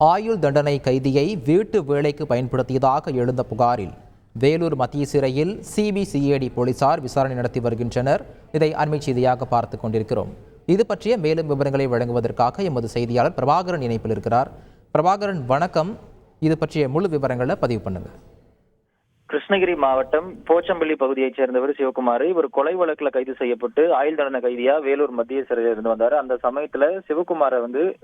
ஆயுள் தண்டனை கைதியை வீட்டு வேலைக்கு பயன்படுத்தியதாக எழுந்த புகாரில் வேலூர் மத்திய சிறையில் சிபிசிஐடி போலீசார் விசாரணை நடத்தி வருகின்றனர். இதை அண்மை செய்தியாக பார்த்து கொண்டிருக்கிறோம். இது பற்றிய மேலும் விவரங்களை வழங்குவதற்காக எமது செய்தியாளர் பிரபாகரன் இணைப்பில் இருக்கிறார். பிரபாகரன், வணக்கம். இது பற்றிய முழு விவரங்களை பதிவு பண்ணுங்க. கிருஷ்ணகிரி மாவட்டம் போச்சம்பள்ளி பகுதியைச் சேர்ந்தவர் சிவகுமார். இவர் கொலை வழக்குல கைது செய்யப்பட்டு ஆயுள் தண்டனை கைதியா வேலூர் மத்திய சிறையில் இருந்து வந்தாரு. அந்த சமயத்துல சிவகுமாரை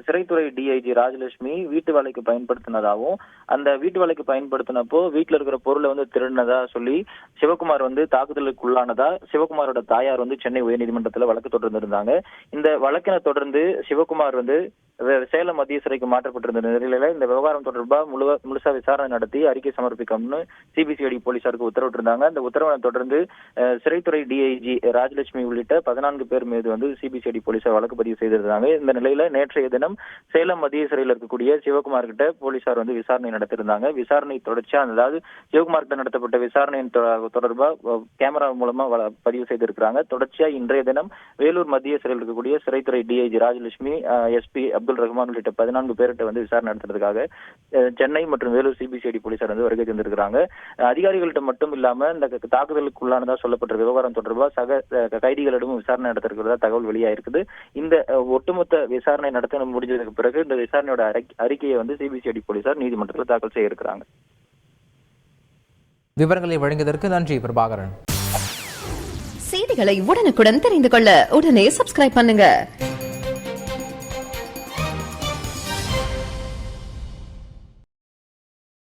சிறைத்துறை டிஐஜி ராஜலட்சுமி வீட்டு வேலைக்கு பயன்படுத்தினதாகவும், அந்த வீட்டு வேலைக்கு பயன்படுத்தினப்போ வீட்டுல இருக்கிற பொருளை திருடினதா சொல்லி சிவகுமார் தாக்குதலுக்கு உள்ளானதா சிவகுமாரோட தாயார் சென்னை உயர்நீதிமன்றத்துல வழக்கு தொடர்ந்திருந்தாங்க. இந்த வழக்கினை தொடர்ந்து சிவகுமார் சேலம் மத்திய சிறைக்கு மாற்றப்பட்டிருந்த நிலையில இந்த விவகாரம் தொடர்பா முழுசா விசாரணை நடத்தி அறிக்கை சமர்ப்பிக்கணும்னு சிபிசிஐடி போலீசாருக்கு உத்தரவிட்டிருந்தாங்க. அந்த உத்தரவை தொடர்ந்து சிறைத்துறை டிஐஜி ராஜலட்சுமி உள்ளிட்ட 14 பேர் மீது சிபிசிஐடி போலீசார் வழக்கு பதிவு செய்திருந்தாங்க. இந்த நிலையில நேற்றைய தினம் சேலம் மத்திய சிறையில் இருக்கக்கூடிய சிவகுமார் கிட்ட போலீசார் விசாரணை நடத்திருந்தாங்க. விசாரணை தொடர்ச்சியா, அதாவது சிவகுமார் கிட்ட நடத்தப்பட்ட விசாரணையின் தொடர்பா கேமரா மூலமா பதிவு செய்திருக்கிறாங்க. தொடர்ச்சியா இன்றைய தினம் வேலூர் மத்திய சிறையில் இருக்கக்கூடிய சிறைத்துறை டிஐஜி ராஜலட்சுமி, எஸ்பி அப்துல் ரஹ்மான் உள்ளிட்ட 14 பேர்கிட்ட விசாரணை நடத்துறதுக்காக சென்னை மற்றும் வேலூர் சிபிசிஐடி போலீசார் வருகை தந்திருக்கிறாங்க. அதிகாரிகள்கிட்ட மட்டும் இல்லாம இந்த தாக்குதலுக்கு உள்ளானதா சொல்லப்பட்ட விவகாரம் தொடர்பாக சக கைதிகளிடம் விசாரணை நடத்திருக்கிறதா தகவல் வெளியாயிருக்குது. இந்த ஒட்டுமொத்த விசாரணை நடத்த முடிஞ்சதுக்கு பிறகு இந்த விசாரணையோட அறிக்கையை சிபிசிஐடி போலீசார் நீதிமன்றத்தில் தாக்கல் செய்ய இருக்கிறாங்க. விவரங்களை வழங்கியதற்கு நன்றி பிரபாகரன். செய்திகளை உடனுக்குடன் தெரிந்து கொள்ள உடனே சப்ஸ்கிரைப் பண்ணுங்க.